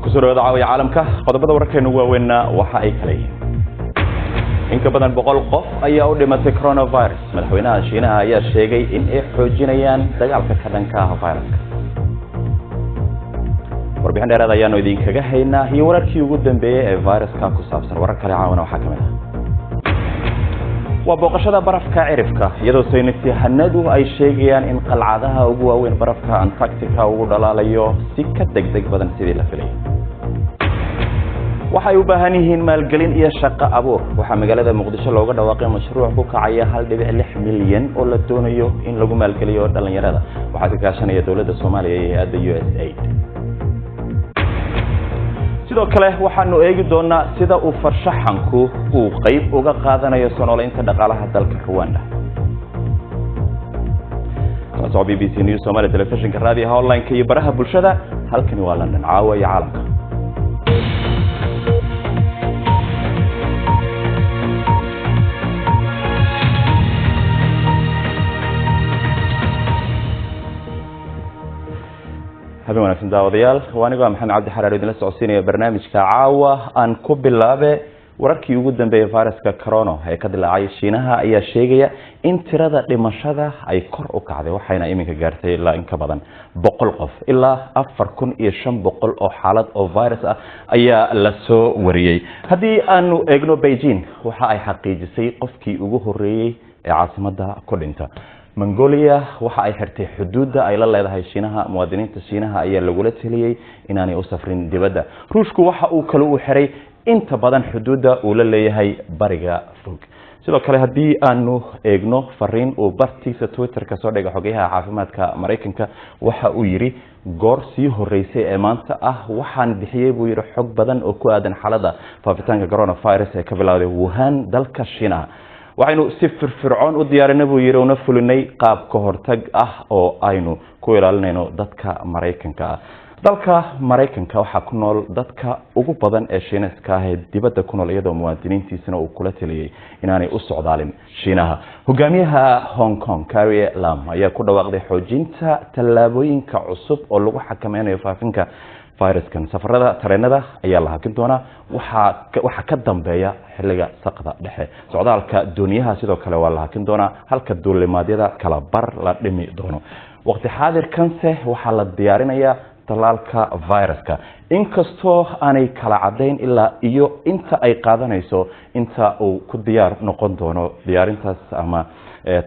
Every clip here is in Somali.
kusoo daawaday caalamka qodobada wararkeena waaweynna waxa ay kale yihiin in ka badan 100 qof ayaa u dhimatay coronavirus madaxweynaha Shiinaha ayaa sheegay in ay xoojinayaan dagaalka ka dhanka ah viruska warbixin dheeraad ayaanu idinkaga haynaa iyo wararkii ugu dambeeyay ee viruska ku saabsan warar kale caawana waxa kamid ah waa booqashada barafka cirifka iyadoo saynisyahanadu ay sheegayaan in qalcadaha ugu waaweyn barafka Antarctica uu dhalaalayo si ka degdeg badan sidii la filayay waxay u baahan yihiin maalgelin iyo shaqo abuur waxa magaalada Muqdisho looga dhawaaqay mashruuc ku kacaya 1.6 milyan oo la doonayo in lagu maalgeliyo dhalinyarada waxa ka kaashanaya dawladda Soomaaliya iyo hay'adda USAID sidoo kale waxaanu eegi doonaa sida uu farshaxanku uu qayb uga qaadanayo sonoolaynta dhaqaalaha dalka Rwanda BBC News Somali Television raadiyaha online iyo baraha bulshada halkani waa London caawa iyo caalamka habeen wanaagsan daawadayaal waaniga maxamed cabdi xaraar idin la socodsiinaya barnaamijka caawa aan ku bilaabe wararkii ugu dambeeyay viruska corona ee ka dilaacay Shiinaha ayaa sheegaya in tirada dhimashada ay kor u kacday waxayna iminka gaartay ilaa in ka badan 100 qof ilaa 4500 oo xaalad oo virus ah ayaa la soo wariyay hadii aanu eegno Beijing waxa ay xaqiijisay qofkii ugu horeeyay ee caasimadda ku dhintay Mongolia waxa ay xirtay xuduudda ay la leedahay Shiinaha muwaadiniinta Shiinaha ayaa lagula taliyay inaanay u safrin dibadda Ruushku waxa uu kale u xiray inta badan xuduudda uu la leeyahay bariga fog sidoo kale hadii aanu eegno fariin uu bartiisa Twitter ka soo dhigay xogayaha caafimaadka Mareykanka waxa uu yiri goor sii horeysay ee maanta ah waxaan bixiyay buu yiri xog badan oo ku aadan xaaladda faafitaanka coronavirus ee ka bilowday Wuhan dalka Shiinaha waxaynu si firfircoon u diyaarinay buu yiri una fulinay qaab ka hortag ah oo aynu ku ilaalinayno dadka Mareykanka dalka Mareykanka waxa ku nool dadka ugu badan ee Shiinayska ah ee dibadda ku nool iyadoo muwaadiniintiisana uu kula taliyay inaanay u socdaalin Shiinaha hogaamiyaha Hong Kong Carrie Lam ayaa ku dhawaaqday xoojinta tallaabooyinka cusub oo lagu xakameynayo faafinka viruskan safarada tareenada ayaa la hakin doona waxa ka dambeeya xilliga saqda dhexe socdaalka duuniyaha sidoo kale waa la hakin doona halka duulimaadyada kala bar la dhimi doono waqti xaadirkanse waxa la diyaarinayaa talaalka viruska inkastoo aanay kala cadeyn ilaa iyo inta ay qaadanayso inta uu ku diyaar noqon doono diyaarintaas ama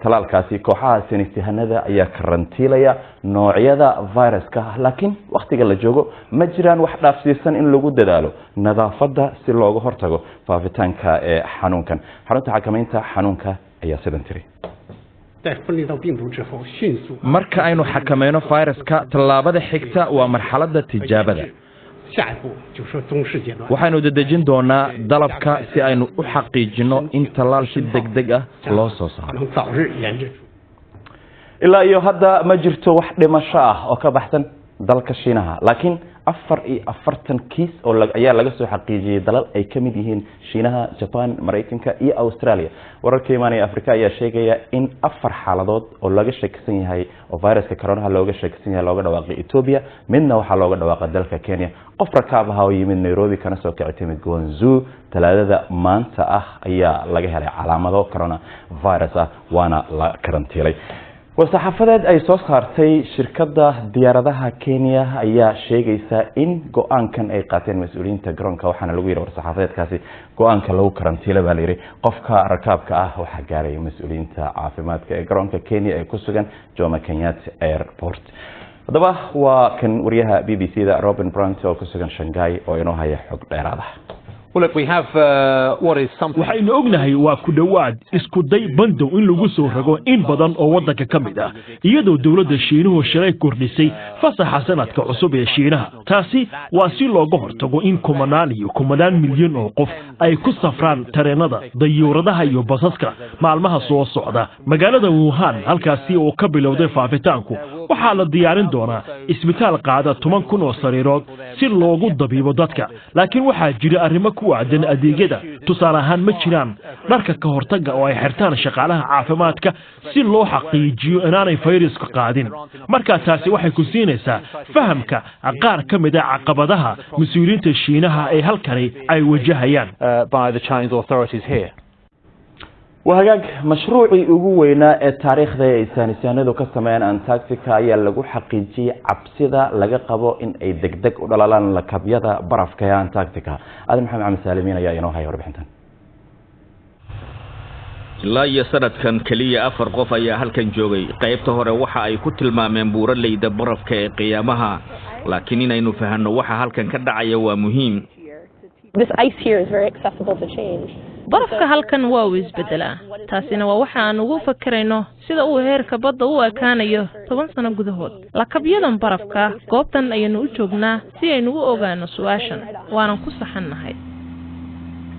talaalkaasi kooxaha saynisyahanada ayaa karantiilaya noocyada viruska laakiin waqtiga la joogo ma jiraan wax dhaafsiisan in lagu dadaalo nadaafada si looga hortago faafitaanka ee xanuunkan xarunta xakameynta xanuunka ayaa sidan tiri marka aynu xakameyno viruska tallaabada xigta waa marxaladda tijaabada waxaynu dedejin doonaa dalabka si aynu u xaqiijino in tallaal si degdeg ah loo soo saaro ilaa iyo hadda ma jirto wax dhimasho ah oo ka baxsan dalka Shiinaha laakiin 44 kiis oo ayaa laga soo xaqiijiyay dalal ay kamid yihiin Shiinaha, Japan, Mareykanka iyo Australia wararka imaanaya Afrika ayaa sheegaya in 4 xaaladood oo laga shakisan yahay oo viruska corona looga shakisan yahay looga dhawaaqay Ethiopia midna waxa looga dhawaaqay dalka Kenya qof rakaab ah oo yimid Nairobi kana soo kacay Guangzhou talaadada maanta ah ayaa laga helay calaamado corona virus ah waana la karantiilay wasaxafadeed ay soo saartay shirkadda diyaaradaha Kenya ayaa sheegaysa in go'aankan ay qaateen mas'uuliyiinta garoonka waxaana lagu yiri wasaxafadeedkaasi go'aanka lagu karantiilay baa la yiri qofka rakaabka ah waxa gaaray mas'uuliyiinta caafimaadka ee garoonka Kenya ee ku sugan Jomo Kenyatta Airport hadaba waa kan wariyaha BBC-da Robin Brandt oo ku sugan Shanghai oo inoo haya xog dheeraad ah waxaynu ognahay waa ku dhawaad isku day bandow in lagu soo rago in badan oo wadanka ka mid ah iyadoo dawladda Shiinuhu shalay kordhisay fasaxa sanadka cusub ee Shiinaha taasi waa si looga hortago in kumanaan milyan oo qof ay ku safraan tareenada dayuuradaha iyo basaska maalmaha soo socda magaalada Wuhan halkaasi oo ka bilowday faafitaanku waxaa la diyaarin doonaa isbitaal qaada 10,000 oo sariirood si loogu dabiibo dadka laakiin waxaa jira arrimo ku aadan adeegyada tusaale ahaan ma jiraan dharka ka hortagga oo ay xirtaan shaqaalaha caafimaadka si loo xaqiijiyo inaanay fayraska qaadin marka taasi waxay ku siinaysaa fahamka qaar ka mid ah caqabadaha mas'uuliyiinta Shiinaha ee halkani ay wajahayaan by the Chinese authorities here. وهاجاج مشروعي ugu ee taariikhda ay saynisyahannadu ka sameeyeen Antarctica ayaa lagu xaqiijiyay cabsida laga qabo in ay degdeg u dhalalaan lakabyada barafka ee Antarctica. Aadan Maxamed Axmed Saalimiin ayaa inoo hay warbixintan. ilaa iyo sanadkan kaliya 4 qof ayaa halkan joogay qaybta hore waxa ay ku tilmaameen buuraleyda barafka ee qiyaamaha laakiin inaynu fahanno waxa halkan ka dhacaya waa muhiim. This ice here is very accessible to change. barafka halkan waa uu isbedelaa taasina waa waxa aan ugu fakarayno sida uu heerka badda u ekaanayo 10 sano gudahood lakabyadan barafka goobtan ayaynu u joognaa si aynu u ogaano su'aashan waanan ku saxannahay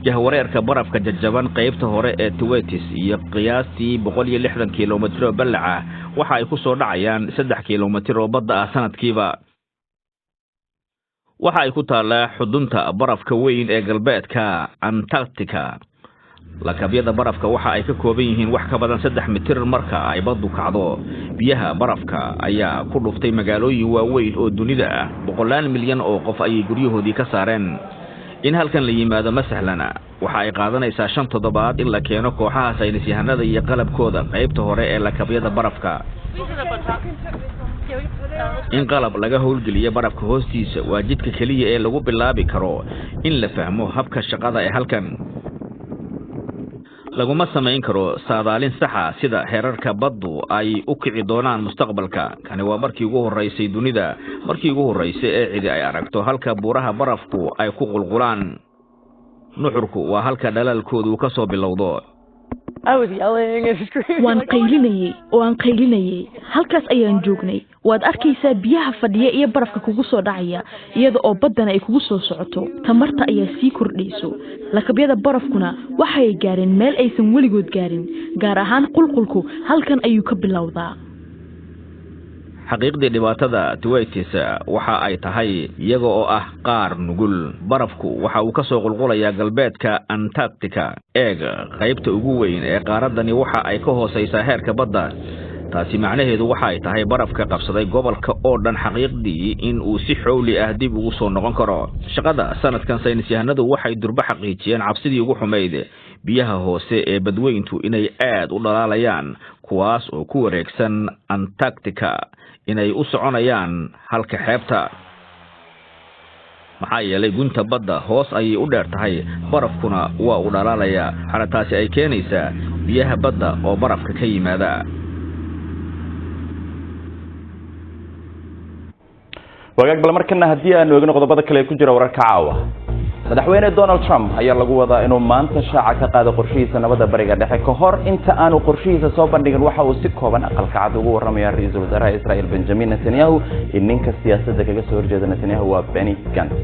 jahwareerka barafka jajaban qaybta hore ee Tuwetis iyo qiyaastii 160 kiiloomitir oo ballaca waxa ay ku soo dhacayaan 3 kiiloomitir oo badda ah sanadkiiba waxa ay ku taalaa xudunta barafka weyn ee galbeedka Antarctica lakabyada barafka waxa ay ka kooban yihiin wax ka badan 3 mitir marka ay baddu kacdo biyaha barafka ayaa ku dhuftay magaalooyin waaweyn oo dunida ah 100 milyan oo qof ay guryahoodii ka saareen in halkan la yimaado ma sahlana waxa ay qaadanaysaa 5 toddobaad in la keeno kooxaha saynisyahanada iyo qalabkooda qaybta hore ee lakabyada barafka in qalab laga howlgeliyo barafka hoostiisa waa jidka kaliya ee lagu bilaabi karo in la fahmo habka shaqada ee halkan laguma samayn karo saadaalin saxa sida heerarka baddu ay u kici doonaan mustaqbalka kani waa markii ugu horeysay dunida markii ugu horeysay ee cidi ay aragto halka buuraha barafku ay ku qulqulaan nuxurku waa halka dhalaalkoodu ka soo bilowdo waan qaylinayay halkaas ayaan joognay waad arkaysaa biyaha fadhiya iyo barafka kugu soo dhacaya iyada oo baddana ay kugu soo socoto tamarta ayaa sii kordhayso lakabyada barafkuna waxay gaareen meel aysan weligood gaarin gaar ahaan qulqulku halkan ayuu ka bilowdaa xaqiiqdii dhibaatada Tuwetis waxa ay tahay iyaga oo ah qaar nugul barafku waxa uu ka soo qulqulayaa galbeedka Antarctica qaybta ugu weyn ee qaaradani waxa ay ka hooseysaa heerka badda taasi macnaheedu waxa ay tahay barafka qabsaday gobolka oo dhan xaqiiqdii in uu si xowli ah dib ugu soo noqon karo shaqada sanadkan saynisyahanadu waxay durba xaqiijiyeen cabsidii ugu xumeyd biyaha hoose ee badweyntu inay aad u dhalaalayaan kuwaas oo ku wareegsan Antarctica inay u soconayaan halka xeebta maxaa yeelay gunta badda hoos ayay u dheer tahay barafkuna waa u dhalaalaya xalataasi ay keenaysaa biyaha badda oo barafka ka yimaada wagaag bal markana haddii aanu eegno qodobada kale ee ku jira wararka caawa madaxweyne Donald Trump ayaa lagu wadaa inuu maanta shaaca ka qaado qorshihiisa nabadda bariga dhexe ka hor inta aanu qorshihiisa soo bandhigin waxa uu si kooban aqalka cad ugu warramaya ra'iisul wasaaraha Israel Benjamin Netanyahu in ninka siyaasadda kaga soo horjeeda Netanyahu waa Benny Gantz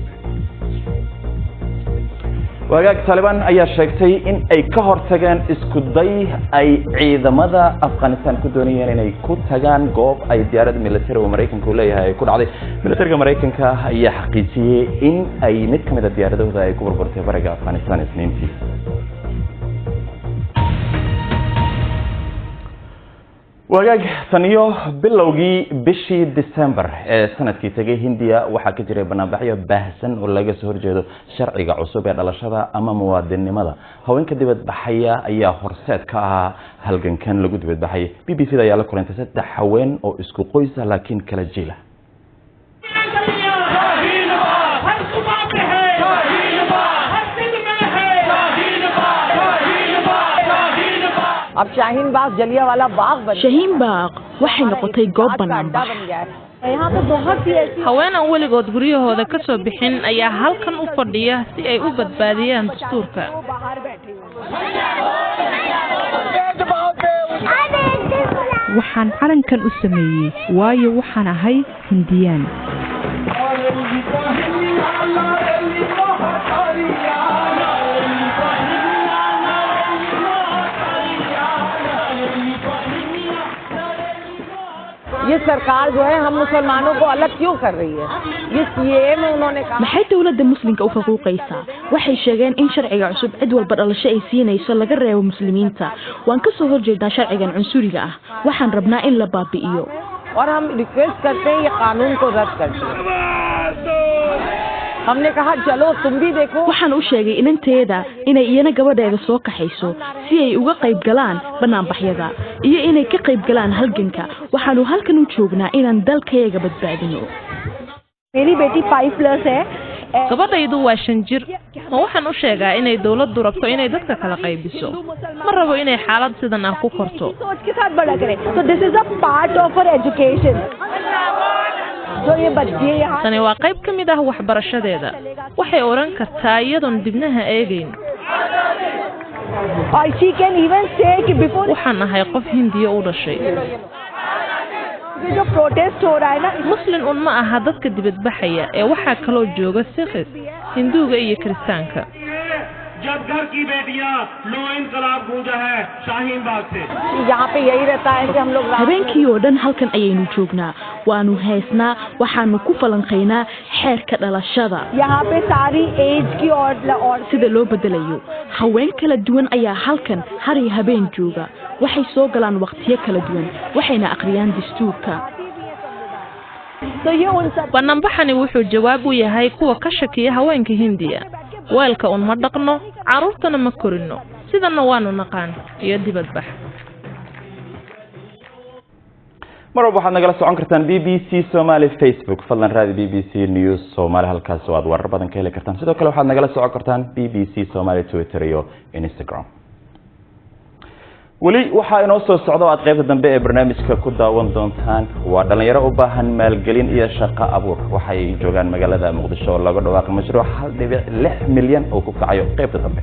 wagaag Taliban ayaa sheegtay in ay ka hortageen isku day ay ciidamada Afghanistan ku doonayeen inay ku tagaan goob ay diyaarad military oo Mareykanku leeyahay ku dhacday militariga Mareykanka ayaa xaqiijiyay in ay mid ka mid ah diyaaradooda ay ku burburtay bariga Afghanistan isniintii wagaag saniyo bilowgii bishii December ee sanadkii tagay Hindiya waxa ka jiray banaanbaxyo baahsan oo laga soo horjeedo sharciga cusub ee dhalashada ama muwaadinimada haweenka dibadbaxaya ayaa horseed ka ahaa halgankan lagu dibadbaxay BBC ayaa la kulantay 3 haween oo isku qoys ah laakiin kala jiila अब शाहीन बाग जलियांवाला बाग बन Shahin Baaq waxay noqotay goob banaanbax यहाँ पे बहुत ही ऐसी haweenan weligood guryahooda ka soo bixin ayaa halkan u fadhiya si ay u badbaadiyaan dastuurka waxaan calankan u sameeyay waayo waxaan ahay Hindiyaan ये सरकार जो है हम मुसलमानों को अलग क्यों कर रही है ये सीए में उन्होंने कहा maxay dawladda muslimka u faquuqaysaa waxay sheegeen in sharciga cusub cid walba dhalasho ay siinayso laga reebo muslimiinta waan ka soo horjeednaa sharcigan cunsuriga ah waxaan rabnaa in la baabi'iyo और हम रिक्वेस्ट करते हैं ये कानून को रद्द कर दो हमने कहा चलो तुम भी देखो waxaan u sheegay inanteeda inay iyana gabadheeda soo kaxayso si ay uga qayb galaan banaanbaxyada iyo inay ka qayb galaan halganka waxaanu halkan u joognaa inaan dalkayaga badbaadino मेरी बेटी 5+ है gabadhaydu waa 5 jir ma waxaan u sheegaa inay dawladdu rabto inay dadka kala qaybiso ma rabo inay xaalad sidan ah ku korto सोच के साथ बड़ा करें so this is a part of her education जो ये बच्ची यहाँ tani waa qayb ka mid ah waxbarashadeeda waxay oran kartaa iyadoon dibnaha eegayn और she can even say कि before waxaan ahay qof hindiya u dhashay ये जो protest हो रहा है ना muslim un ma aha dadka dibadbaxaya ee waxaa kaloo jooga sikhis hinduuga iyo kristaanka जब घर की बेटियां नो इनकलाब गूंजा है शाहीन बाग से यहाँ पे यही रहता है कि हम लोग habeenkii oo dhan halkan ayaynu joognaa waanu heesnaa waxaanu ku falanqaynaa xeerka dhalashada यहाँ पे सारी एज की और sida loo bedelayo haween kala duwan ayaa halkan har iyo habeen jooga waxay soo galaan waqtiyo kala duwan waxayna aqriyaan dastuurka तो ये उन सब bannaanbaxani wuxuu jawaab u yahay kuwa ka shakiya haweenka hindiya weelka un ma dhaqno caruurtana ma korino sidana waanu naqaan iyo dibadbax marwalba waxaad nagala socon kartaan BBC Somali Facebook fadlan raadi BBC News Somali halkaas oo aad warar badan ka heli kartaan sidoo kale waxaad nagala socon kartaan BBC Somali Twitter iyo Instagram wali waxa inoo soo socdo aad qaybta dambe ee barnaamijka ku daawan doontaan waa dhalinyaro u baahan maalgelin iyo shaqo abuur waxay joogaan magaalada Muqdisho oo laga dhawaaqay mashruuc 1.6 milyan oo ku kacayo qaybta dambe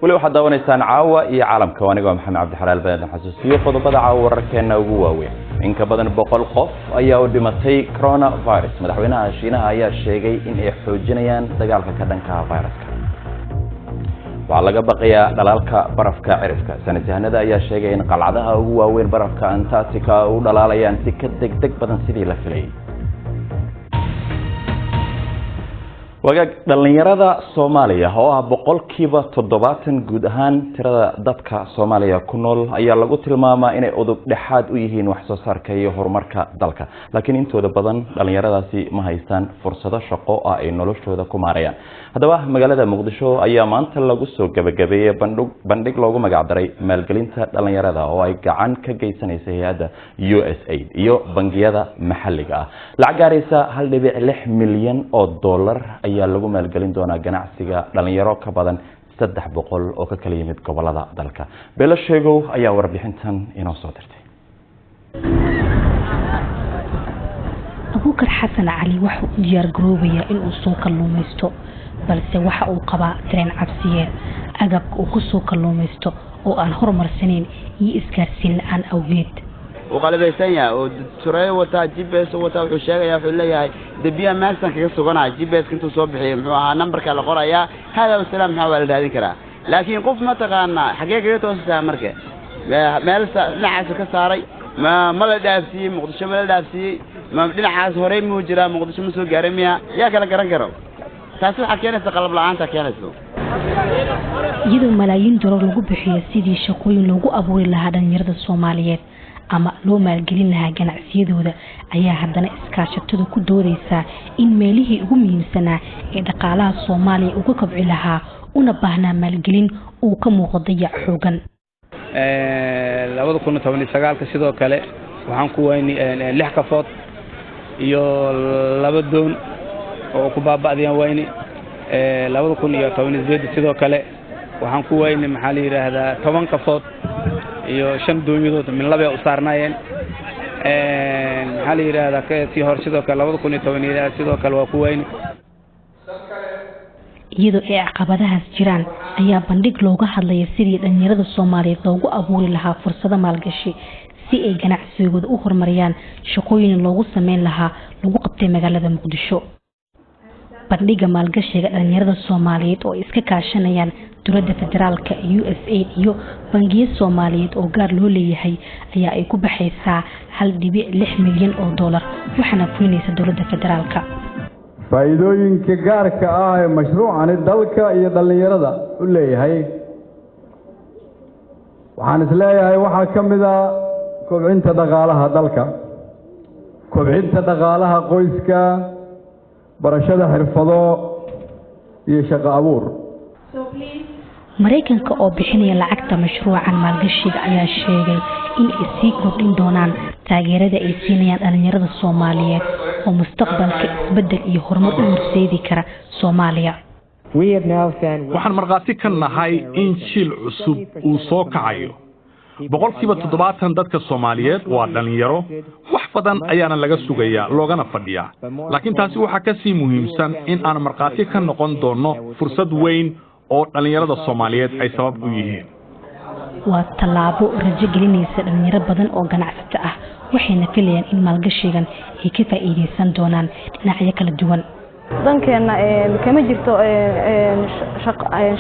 wali waxaad daawanaysaan caawa iyo caalamka aniga maxamed cabdi xalaal badan xasuusiyo qodobada caawa wararkeena ugu waaweyn in ka badan 100 qof ayaa u dhimatay coronavirus madaxweynaha Shiinaha ayaa sheegay in ay xoojinayaan dagaalka ka dhanka ah viruska waxaa laga baqayaa dhalaalka barafka cirifka sanadyahanada ayaa sheegay in qalcadaha ugu waaweyn barafka Antarctica u dhalaalayaan si ka degdeg badan sidii la filayay wagaag dhalinyarada Soomaaliya oo ah 70% guud ahaan tirada dadka Soomaaliya ku nool ayaa lagu tilmaamaa inay udub dhexaad u yihiin wax soo saarka iyo horumarka dalka laakiin intooda badan dhalinyaradaasi ma haystaan fursado shaqo ah ay noloshooda ku maarayaan hadaba magaalada Muqdisho ayaa maanta lagu soo gabagabeeyay bandhig loogu magac daray maalgelinta dhalinyarada oo ay gacan ka geysanayso hay'adda USAID iyo bangiyada maxalliga ah lacag gaaraysa 1.6 milyan oo dollar ayaa lagu maalgelin doonaa ganacsiga dhalinyaro ka badan 300 oo ka kala yimid gobolada dalka beelo sheegow ayaa warbixintan inoo soo dirtay Abuukar Xasan Cali waxa uu diyaar garoobaya in uu soo kalluumaysto balse waxa uu qabaa dareen cabsiyeed agabka uu ku soo kalluumaysto oo aan horumarsaneyn iyo isgaarsiin la'aan awgeed وقلبيسانيا ودكتوري وتا GPS وتا wuxuu sheegaya wuxuu leeyahay dabiya maagsan kaga suganaa GPS intuu soo bixiyo muxuu ahaa numberka la qoraya hada wasalaam waxa la raadin karaa laakiin qof ma taqaana xaqiiqada toosa marka meel dhinacaas ka saaray ma la dhaafsiyey muqdisho ma la dhaafsiyey ma dhinacaas horey muu jiraa muqdisho ma soo gaaray miya yaa kala garan karo taasi waxaa keenaysa qalab la'aanta keenayso iyadoo malaayiin dollar lagu bixiyo sidii shaqooyin loogu abuuri lahaa dhalinyarada Soomaaliyeed ama loo maalgelin lahaa ganacsiyadooda ayaa haddana iskaashatadu ku doodaysaa in meelihii ugu muhiimsanaa ee dhaqaalaha Soomaaliya uga kobci lahaa una baahnaa maalgelin uu ka muuqdo dayac xoogan 2019 sidoo kale waxaan ku weynay 6 kafood iyo 2 doon oo ku baaba'deen weyni 2018 sidoo kale waxaan ku weynay maxaa la yiraahdaa 10 kafood iyo 5 doonyadood min laba u saarnaayeen maxaa la yiraahdaa ka tii hor sidoo kale 2018 sidoo kale waa ku weynay iyadoo ay caqabadahaas jiraan ayaa bandhig looga hadlaya sidii dhalinyarada Soomaaliyeed loogu abuuri lahaa fursado maalgashi si ay ganacsigooda u horumariyaan shaqooyin loogu sameyn lahaa lagu qabtay magaalada Muqdisho bandhiga maalgashiga dhalinyarada Soomaaliyeed oo iska kaashanayaan dowladda federaalka USAID iyo bangiyo Soomaaliyeed oo gaar loo leeyahay ayaa ay ku baxaysaa 1.6 milyan oo dollar waxaana fulinaysa dowladda federaalka faa'iidooyinka gaarka ah ee mashruucani dalka iyo dhalinyarada u leeyahay waxaan isleeyahay waxaa ka mid ah kobcinta dhaqaalaha dalka kobcinta dhaqaalaha qoyska barashada xirfado iyo shaqo abuur Mareykanka oo bixinaya lacagta mashruucan maalgashiga ayaa sheegay in ay sii kordhin doonaan taageerada ay siinayaan dhalinyarada Soomaaliyeed oo mustaqbalka isbedel iyo horumar u horseedi kara Soomaaliya waxaan marqaati ka nahay in shil cusub uu soo kacayo 70% dadka Soomaaliyeed waa dhalinyaro wax badan ayaana laga sugayaa loogana fadhiyaa laakiin taasi waxa ka sii muhiimsan in aan marqaati ka noqon doono fursad weyn oo dhalinyarada Soomaaliyeed ay sabab u yihiin waa talaabo rajo gelinaysa dhalinyaro badan oo ganacsato ah waxayna filayaan in maalgashigan ay ka faa'iideysan doonaan dhinacyo kala duwan dankeena kama jirto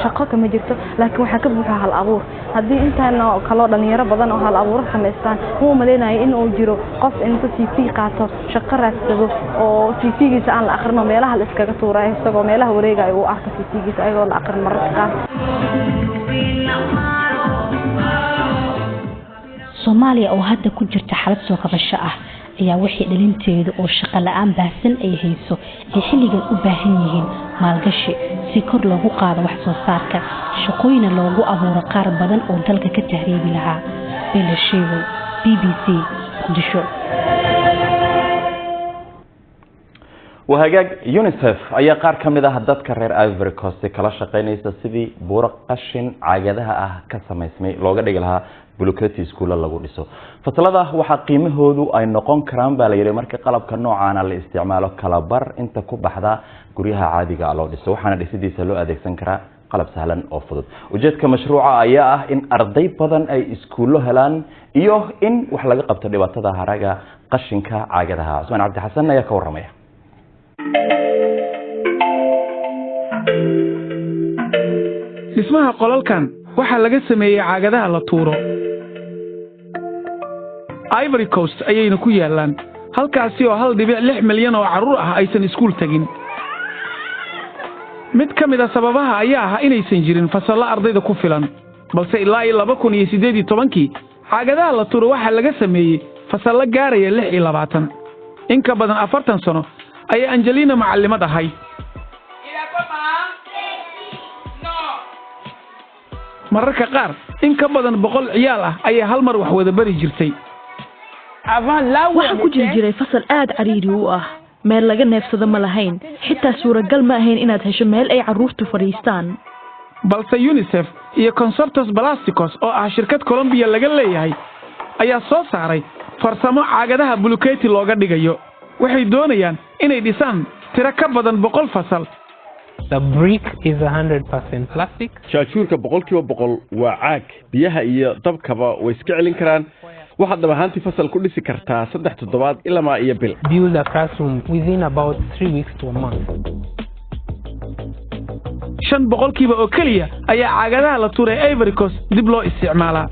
shaqo kama jirto laakiin waxa ka buuxa hal abuur hadii intaan kala dhalinyaro badan oo hal abuur sameystaan uu maleeyahay in uu jiro qof inta CV qaato shaqo raadsado oo CV-giisa aan la akhriyo meelaha la iskaga tuuray isagoo meelaha wareegay uu arko CV-giisa ayagoo la akhrin mararka qaar Soomaaliya oo hadda ku jirta xaalad soo kabasho ah ayaa wixii dhalinteedu oo shaqo la'aan baahsan ay hayso ay xilligan u baahan yihiin maalgashi si kor loogu qaado wax soo saarka shaqooyin loogu abuuro qaar badan oo dalka ka tahriibi lahaa Bella Sheego BBC Muqdisho وهاجاج يونيسف ayaa qaar kamid ah dadka reer Ivory Coast kala shaqeynaysa sidii buuro qashin caagadaha ka sameysmay looga dhigi lahaa buluketi iskuul lagu dhiso fasalada waxa qiimahoodu ay noqon karaan baa la yiri marka qalabka noocan la isticmaalo kala bar inta ku baxda guryaha caadiga ah loo dhiso waxaana dhisidiisa loo adeegsan karaa qalab sahlan oo fudud ujeedka mashruuca ayaa ah in arday badan ay iskuulo helaan iyo in wax laga qabto dhibaatada haraga qashinka caagadaha Usmaan Cabdi Xasan ayaa ka waramaya dhismaha qolalkan waxa laga sameeyay caagadaha la tuuro Ivory Coast ayayna ku yaalaan halkaasi oo 1.6 milyan oo caruur ah aysan iskuul tagin mid ka mid ah sababaha ayaa ah inaysan jirin fasalo ardayda ku filan balse ilaa 2018 caagadaha la tuuro waxa laga sameeyay fasalo gaaraya 26 in ka badan 40 sano ay Angelina macallimad ahay mararka qaar in ka badan 100 ciyaal ah ay hal mar wax wada bari jirtay waxa ku jiray fasal aad cariiri u ah meel laga neefsado ma lahayn xitaa suuragal ma ahayn inaad hesho meel ay caruurtu fadhiistaan balse UNICEF iyo Consortium Plasticos oo ah shirkad Colombia laga leeyahay ayaa soo saaray farsamo caagadaha buluketi looga dhigayo waxay doonayaan inay dhisaan tiro ka badan 100 fasal The brick is 100% plastic. Shaajuurka 100% waa caag biyaha iyo dabkaba way iska celin karaan waxaad dhabahaantii fasal ku dhisi kartaa 3 toddobaad ilaa iyo bil Build a classroom within about 3 weeks to a month. 5% oo kaliya ayaa caagadaha la tuuray Ivory Coast dib loo isticmaalaa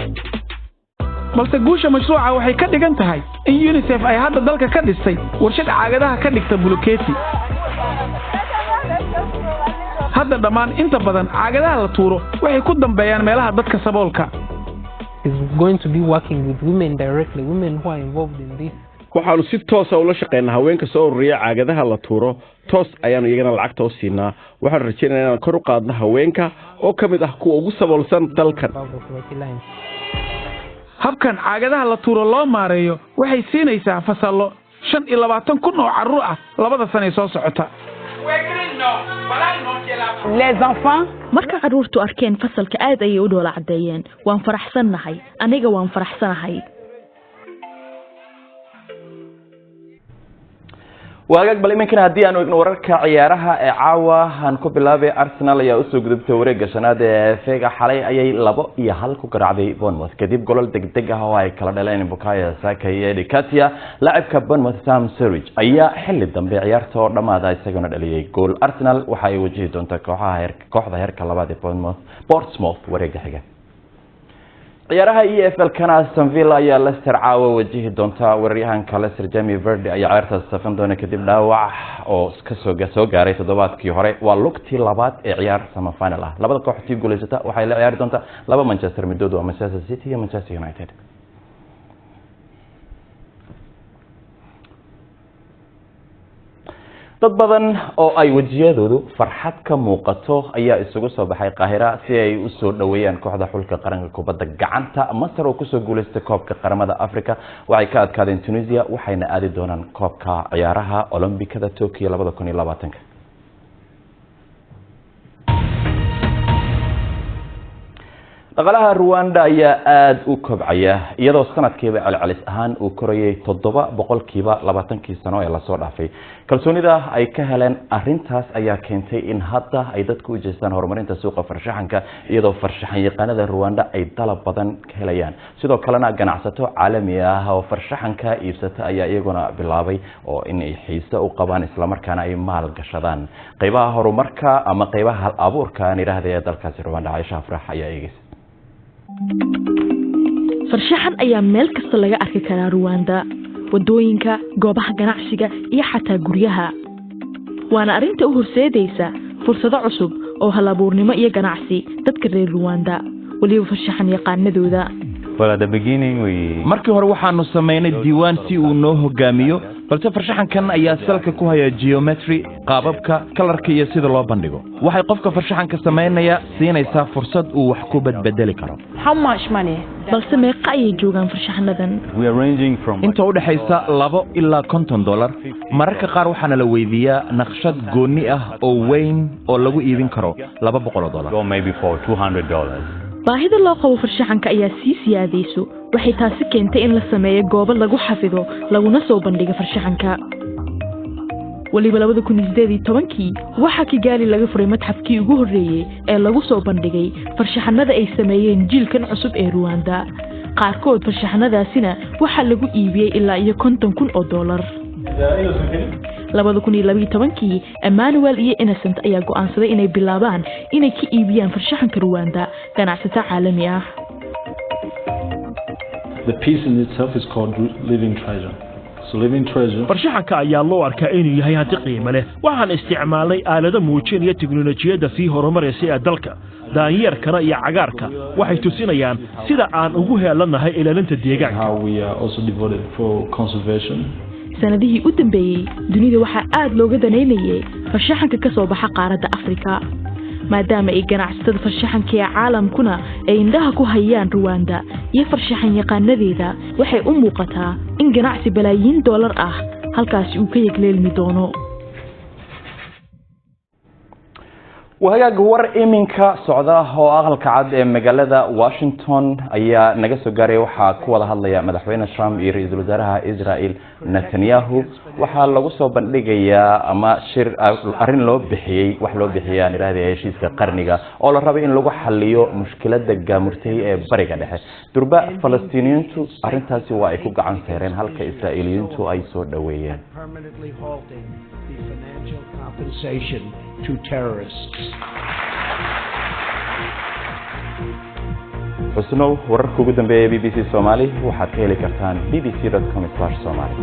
balse guusha mashruuca waxay ka dhigan tahay in UNICEF ay hadda dalka ka dhistay warshad caagadaha ka dhigta bulkeeti hadda dhammaan inta badan caagadaha la tuuro waxay ku dambeeyaan meelaha dadka saboolka is going to be working with women directly, women who are involved in this. waxaanu si toos ah ula shaqeynaa haweenka soo ururiya caagadaha la tuuro toos ayaanu iyagana lacagta u siinaa waxaan rajaynayaa inaan kor u qaadno haweenka oo ka mid ah kuwa ugu saboolsan dalkan habkan caagadaha la tuuro loo maareeyo waxay siinaysaa fasallo 25,000 oo carruur ah labada sano ee soo socota marka carruurtu arkeen fasalka aad ayay u dhoola cadeeyeen waan faraxsanahay aniga waan faraxsanahay waagaag bal iminkana haddii aanu egno wararka ciyaaraha ee caawa aan ku bilaabay Arsenal ayaa usoo gudubtay wareegga shanaad ee feega xalay ayay 2-1 ku garaacday Bournemouth kadib golol degdeg ah oo ay kala dhaleen Bukayo Saka iyo Dikatia laacibka Bournemouth Sam Surridge ayaa xilli dambe ciyaarta oo dhamaada isaguna dhaliyay gool Arsenal waxa ay wajihi doontaa kooxda heerka labaad ee Portsmouth wareegga xiga ciyaaraha EFL kana Aston Villa ayaa Leicester caawa wajihi doonta weeraryahanka Leicester Jamie Vardy ayaa ciyaarta safan doona kadib dhaawac oo ka soo gaaray toddobaadkii hore waa lugtii labaad ee ciyaar semi final ah labada kooxood guuleysata waxay la ciyaari doontaa laba Manchester midoodu waa Manchester City iyo Manchester United dad badan oo ay wajiyadoodu farxad ka muuqato ayaa isugu soo baxay Qaahira si ay u soo dhaweeyaan kooxda xulka qaranka kubadda gacanta Masar oo ku soo guuleystay koobka qaramada Afrika waxay ka adkaadeen Tunisia waxayna aadi doonaan koobka ciyaaraha Olombikada Tokyo 2020 dhaqaalaha Rwanda ayaa aad u kobcaya iyadoo sanadkiiba celcelis ahaan uu korayay 7% 20 sano ee la soo dhaafay kalsoonida ay ka heleen arintaas ayaa keentay in hadda ay dadku u jeestaan horumarinta suuqa farshaxanka iyadoo farshaxan yaqaanada Rwanda ay dalab badan ka helayaan sidoo kalena ganacsato caalami ah oo farshaxanka iibsata ayaa iyaguna bilaabay oo in ay xiiso u qabaan isla markaana ay maal gashadaan qaybaha horumarka ama qaybaha hal abuurka aan yiraahday dalkaasi Rwanda Aisha Afrax ayaa eegaysa farshaxan ayaa meel kasta laga arki karaa Rwanda wadooyinka goobaha ganacsiga iyo xataa guryaha waana arinta u horseedaysa fursado cusub oo halabuurnimo iyo ganacsi dadka reer Rwanda waliba farshaxan yaqaanadooda markii hore waxaanu sameynay diiwaan si uu noo hogaamiyo balse farshaxankan ayaa salka ku haya geometry qaababka kalarka iyo sida loo bandhigo waxay qofka farshaxanka sameynaya siinaysaa fursad uu wax ku badbedeli karo how much money balse meeqa ayay joogaan farshaxanadan inta u dhaxaysa $2 ilaa $50 mararka qaar waxaana la weydiiyaa naqshad gooni ah oo weyn oo lagu iibin karo $200 baahida loo qabo farshaxanka ayaa sii siyaadayso waxay taasi keentay in la sameeyo goobo lagu xafido laguna soo bandhigo farshaxanka waliba 2018 waxa Kigali laga furay madxafkii ugu horeeyay ee lagu soo bandhigay farshaxanada ay sameeyeen jiilkan cusub ee Rwanda qaarkood farshaxanadaasina waxa lagu iibiyay ilaa iyo $50,000 2012 Emmanuel iyo Innocent ayaa go'aansaday inay bilaabaan inay ka iibiyaan farshaxanka Rwanda ganacsato caalami ah The piece in itself is called Living Treasure. So Living Treasure farshaxanka ayaa loo arkaa inuu yahay hanti qiimo leh waxaan isticmaalay aalado muujinaya tiknoolajiyada si horumaraysa ee dalka daanyeerkana iyo cagaarka waxay tusinayaan sida aan ugu heelanahay ilaalinta deegaanka how we are also devoted for conservation sanadihii u dambeeyay dunida waxa aad looga daneynayay farshaxanka ka soo baxa qaaradda Afrika maadaama ay ganacsatada farshaxanka ee caalamkuna ay indhaha ku hayaan Rwanda iyo farshaxan yaqaanadeeda waxay u muuqataa in ganacsi balaayiin dollar ah halkaas uu ka yegleelmi doono وهاجا war iminka socda oo aqalka cad ee magaalada Washington ayaa naga soo gaaray waxa ku wada hadlaya madaxweyne Trump iyo ra'iisul wasaaraha Israel Netanyahu waxa lagu soo bandhigayaa ama shir arin loo bixiyay wax loo bixiyay iraadada heshiiska qarniga oo la rabay in lagu xalliyo mushkilada gaamurtay ee bariga dhexe durba Falastiiniyiintu arintaasi waa ay ku gacan saareen halka Israa'iiliyiintu ay soo dhaweeyeen compensation to terrorists. xusnow wararka ugu dambeeya BBC Somali waxaad ka heli kartaan bbc.com/somali